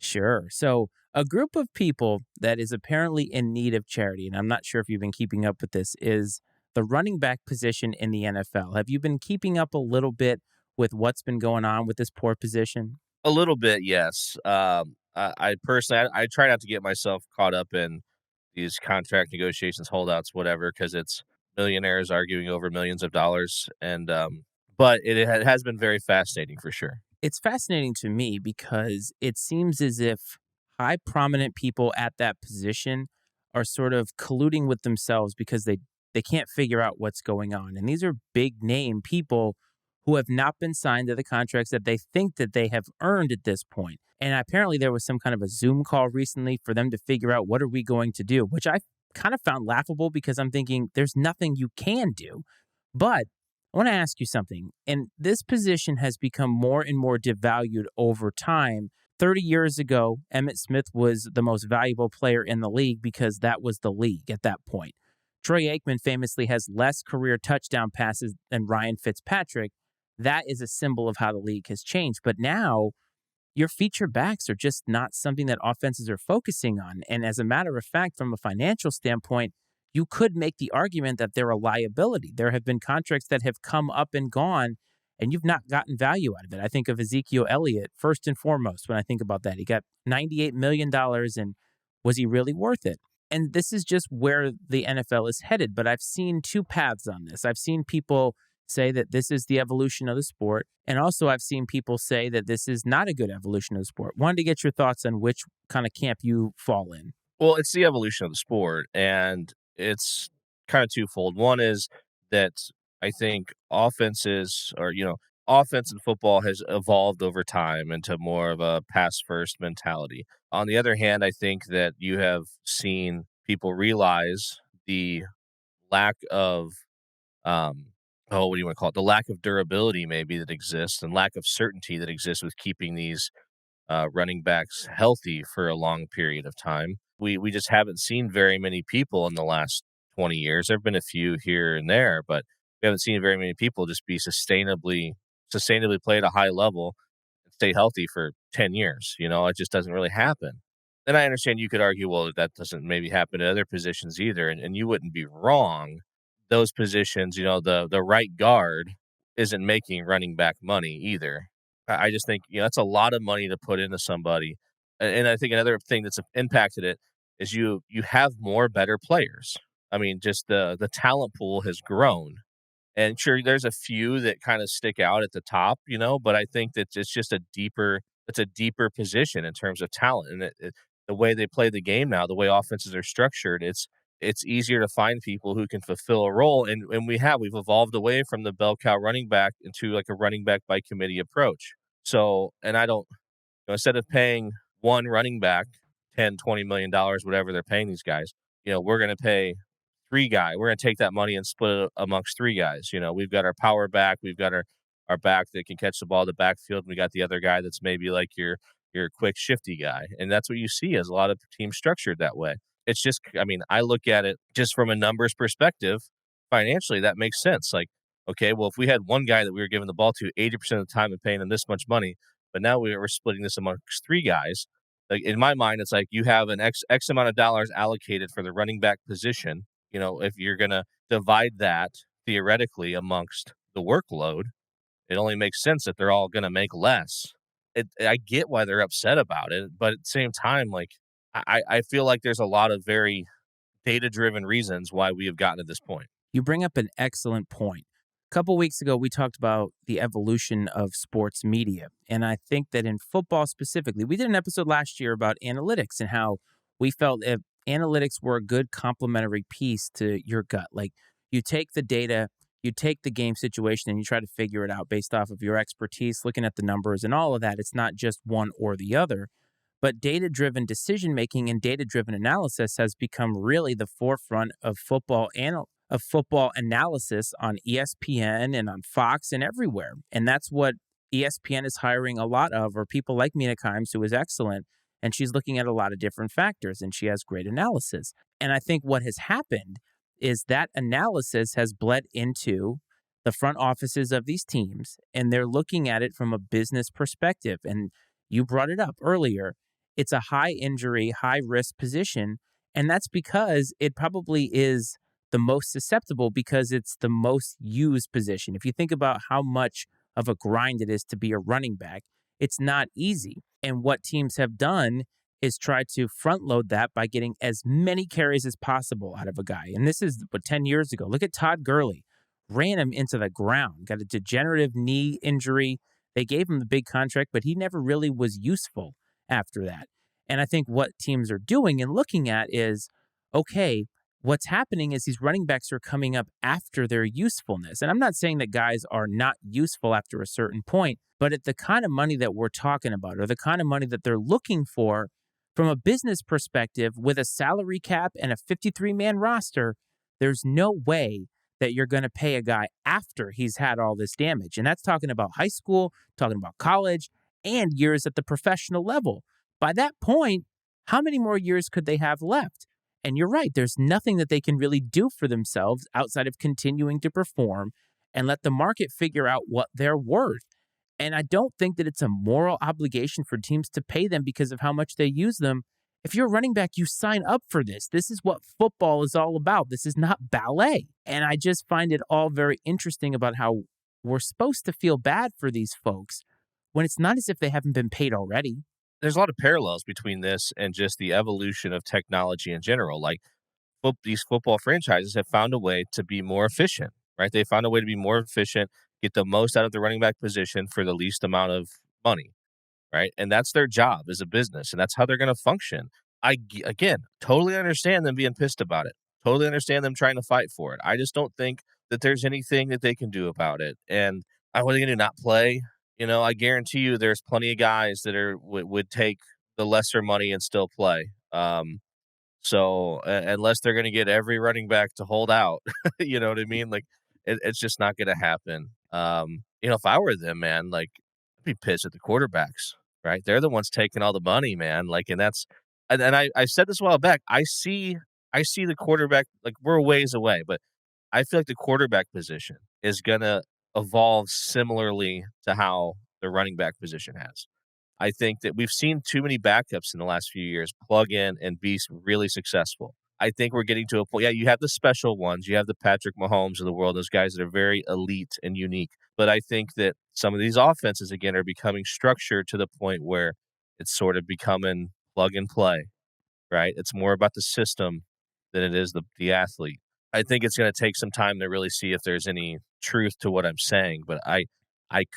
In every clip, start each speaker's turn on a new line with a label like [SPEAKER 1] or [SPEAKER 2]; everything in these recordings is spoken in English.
[SPEAKER 1] Sure. So, a group of people that is apparently in need of charity, and I'm not sure if you've been keeping up with this, is the running back position in the NFL. Have you been keeping up a little bit with what's been going on with this poor position?
[SPEAKER 2] A little bit, yes. I personally, I try not to get myself caught up in these contract negotiations, holdouts, whatever, because it's millionaires arguing over millions of dollars. But it has been very fascinating for sure.
[SPEAKER 1] It's fascinating to me because it seems as if high prominent people at that position are sort of colluding with themselves because they can't figure out what's going on. And these are big name people who have not been signed to the contracts that they think that they have earned at this point. And apparently there was some kind of a Zoom call recently for them to figure out what are we going to do, which I kind of found laughable because I'm thinking there's nothing you can do. But I want to ask you something. And this position has become more and more devalued over time. 30 years ago, Emmitt Smith was the most valuable player in the league because that was the league at that point. Troy Aikman famously has less career touchdown passes than Ryan Fitzpatrick. That is a symbol of how the league has changed. But now your feature backs are just not something that offenses are focusing on. And as a matter of fact, from a financial standpoint, you could make the argument that they're a liability. There have been contracts that have come up and gone, and you've not gotten value out of it. I think of Ezekiel Elliott first and foremost when I think about that. He got $98 million, and was he really worth it? And this is just where the NFL is headed. But I've seen two paths on this. I've seen people say that this is the evolution of the sport. And also, I've seen people say that this is not a good evolution of the sport. Wanted to get your thoughts on which kind of camp you fall in.
[SPEAKER 2] Well, it's the evolution of the sport, and it's kind of twofold. One is that I think offense in football has evolved over time into more of a pass first mentality. On the other hand, I think that you have seen people realize the lack of, um, what do you want to call it? The lack of durability maybe that exists and lack of certainty that exists with keeping these running backs healthy for a long period of time. We just haven't seen very many people in the last 20 years. There've been a few here and there, but we haven't seen very many people just be sustainably play at a high level and stay healthy for 10 years. It just doesn't really happen. And I understand you could argue, well, that doesn't maybe happen at other positions either, and you wouldn't be wrong. Those positions, the right guard isn't making running back money either. I just think, that's a lot of money to put into somebody. And I think another thing that's impacted it is you have more better players. I mean, just the talent pool has grown. And sure, there's a few that kind of stick out at the top, but I think that it's a deeper position in terms of talent. And the way they play the game now, the way offenses are structured, it's easier to find people who can fulfill a role. And we've evolved away from the bell cow running back into like a running back by committee approach. So, and I don't, instead of paying one running back 10, $20 million, whatever they're paying these guys, we're going to pay three guys. We're going to take that money and split it amongst three guys. We've got our power back. We've got our back that can catch the ball in the backfield. And we got the other guy that's maybe like your quick shifty guy. And that's what you see as a lot of teams structured that way. It's just, I mean, I look at it just from a numbers perspective. Financially, that makes sense. Like, okay, well, if we had one guy that we were giving the ball to 80% of the time and paying him this much money, but now we're splitting this amongst three guys. Like in my mind, it's like you have an X amount of dollars allocated for the running back position. If you're gonna divide that theoretically amongst the workload, it only makes sense that they're all gonna make less. I get why they're upset about it, but at the same time, like I feel like there's a lot of very data driven reasons why we have gotten to this point.
[SPEAKER 1] You bring up an excellent point. A couple weeks ago, we talked about the evolution of sports media. And I think that in football specifically, we did an episode last year about analytics and how we felt if analytics were a good complementary piece to your gut. Like you take the data, you take the game situation, and you try to figure it out based off of your expertise, looking at the numbers and all of that. It's not just one or the other. But data-driven decision-making and data-driven analysis has become really the forefront of football analysis on ESPN and on Fox and everywhere. And that's what ESPN is hiring a lot of, or people like Mina Kimes, who is excellent. And she's looking at a lot of different factors, and she has great analysis. And I think what has happened is that analysis has bled into the front offices of these teams, and they're looking at it from a business perspective. And you brought it up earlier. it's a high injury, high risk position. And that's because it probably is the most susceptible because it's the most used position. If you think about how much of a grind it is to be a running back, it's not easy. And what teams have done is try to front load that by getting as many carries as possible out of a guy. And this is what 10 years ago. Look at Todd Gurley, ran him into the ground, got a degenerative knee injury. They gave him the big contract, but he never really was useful after that. And I think what teams are doing and looking at is okay, what's happening is these running backs are coming up after their usefulness. And I'm not saying that guys are not useful after a certain point, but at the kind of money that we're talking about or the kind of money that they're looking for from a business perspective with a salary cap and a 53-man roster, there's no way that you're going to pay a guy after he's had all this damage. And that's talking about high school, talking about college, and years at the professional level. By that point, how many more years could they have left? And you're right, there's nothing that they can really do for themselves outside of continuing to perform and let the market figure out what they're worth. And I don't think that it's a moral obligation for teams to pay them because of how much they use them. If you're a running back, you sign up for this. This is what football is all about. This is not ballet. And I just find it all very interesting about how we're supposed to feel bad for these folks when it's not as if they haven't been paid already.
[SPEAKER 2] There's a lot of parallels between this and just the evolution of technology in general. Like these football franchises have found a way to be more efficient, right? They found a way to be more efficient, get the most out of the running back position for the least amount of money, right? And that's their job as a business, and that's how they're going to function. Again, totally understand them being pissed about it. Totally understand them trying to fight for it. I just don't think that there's anything that they can do about it. And what are they going to do? Not play? I guarantee you, there's plenty of guys that would take the lesser money and still play. So unless they're going to get every running back to hold out, you know what I mean? Like it's just not going to happen. If I were them, man, like I'd be pissed at the quarterbacks, right? They're the ones taking all the money, man. Like, and that's, and I said this a while back. I see the quarterback, like we're a ways away, but I feel like the quarterback position is going to evolve similarly to how the running back position has. I think that we've seen too many backups in the last few years plug in and be really successful. I think we're getting to a point. Yeah, you have the special ones. You have the Patrick Mahomes of the world, those guys that are very elite and unique. But I think that some of these offenses, again, are becoming structured to the point where it's sort of becoming plug and play, right? It's more about the system than it is the athlete. I think it's going to take some time to really see if there's any truth to what I'm saying, but I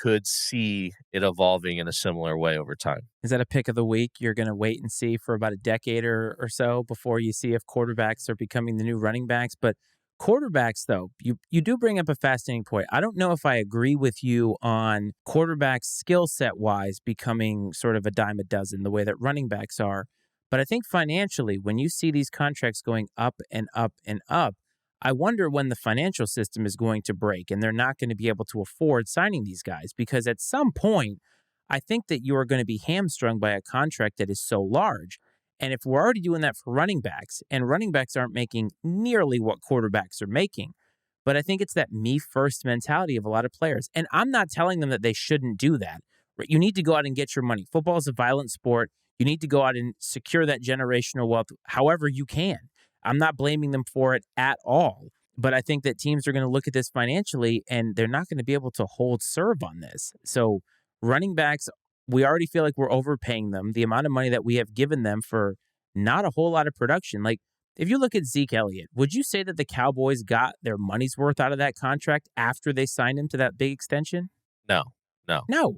[SPEAKER 2] could see it evolving in a similar way over time.
[SPEAKER 1] Is that a pick of the week? You're going to wait and see for about a decade or so before you see if quarterbacks are becoming the new running backs. But quarterbacks, though, you do bring up a fascinating point. I don't know if I agree with you on quarterbacks skill set wise becoming sort of a dime a dozen the way that running backs are. But I think financially, when you see these contracts going up and up and up, I wonder when the financial system is going to break and they're not going to be able to afford signing these guys because at some point, I think that you are going to be hamstrung by a contract that is so large. And if we're already doing that for running backs, and running backs aren't making nearly what quarterbacks are making, but I think it's that me first mentality of a lot of players. And I'm not telling them that they shouldn't do that. Right? You need to go out and get your money. Football is a violent sport. You need to go out and secure that generational wealth however you can. I'm not blaming them for it at all. But I think that teams are going to look at this financially and they're not going to be able to hold serve on this. So running backs, we already feel like we're overpaying them. The amount of money that we have given them for not a whole lot of production. Like, if you look at Zeke Elliott, would you say that the Cowboys got their money's worth out of that contract after they signed him to that big extension?
[SPEAKER 2] No, no.
[SPEAKER 1] No.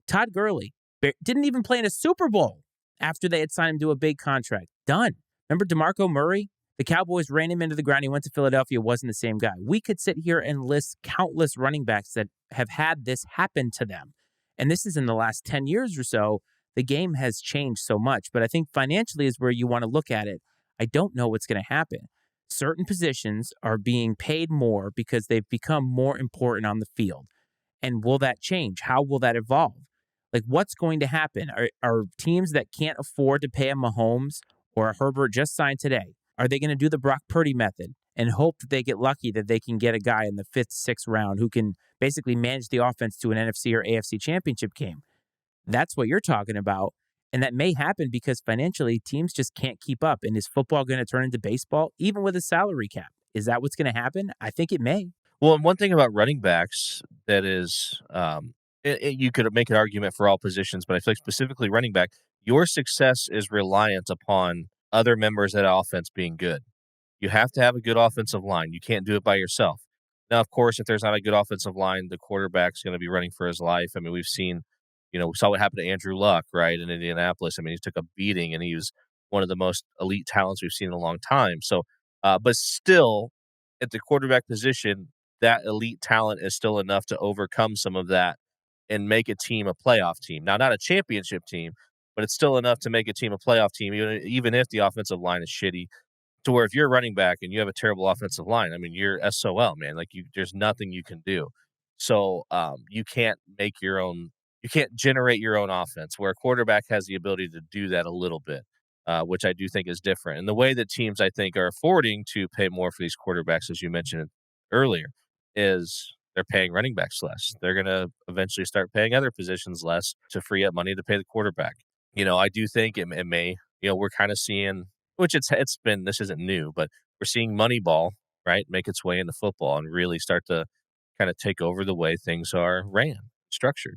[SPEAKER 1] Todd Gurley didn't even play in a Super Bowl after they had signed him to a big contract. Done. Remember DeMarco Murray? The Cowboys ran him into the ground. He went to Philadelphia, wasn't the same guy. We could sit here and list countless running backs that have had this happen to them. And this is in the last 10 years or so. The game has changed so much. But I think financially is where you want to look at it. I don't know what's going to happen. Certain positions are being paid more because they've become more important on the field. And will that change? How will that evolve? Like, what's going to happen? Are teams that can't afford to pay a Mahomes or a Herbert just signed today? Are they going to do the Brock Purdy method and hope that they get lucky that they can get a guy in the fifth, sixth round who can basically manage the offense to an NFC or AFC championship game? That's what you're talking about. And that may happen because financially teams just can't keep up. And is football going to turn into baseball, even with a salary cap? Is that what's going to happen? I think it may.
[SPEAKER 2] Well, and one thing about running backs that is, you could make an argument for all positions, but I feel like specifically running back, your success is reliant upon other members of that offense being good. You have to have a good offensive line. You can't do it by yourself. Now, of course, if there's not a good offensive line, the quarterback's going to be running for his life. I mean, we've seen, we saw what happened to Andrew Luck, right, in Indianapolis. I mean, he took a beating and he was one of the most elite talents we've seen in a long time. So, but still, at the quarterback position, that elite talent is still enough to overcome some of that and make a team a playoff team. Now, not a championship team, but it's still enough to make a team a playoff team, even if the offensive line is shitty to where if you're a running back and you have a terrible offensive line, I mean, you're SOL, man. Like there's nothing you can do. So you can't you can't generate your own offense. Where a quarterback has the ability to do that a little bit, which I do think is different. And the way that teams I think are affording to pay more for these quarterbacks, as you mentioned earlier, is they're paying running backs less. They're going to eventually start paying other positions less to free up money to pay the quarterback. I do think it may. We're kind of seeing which it's been this isn't new, but we're seeing Moneyball, right, make its way into football and really start to kinda take over the way things are ran, structured.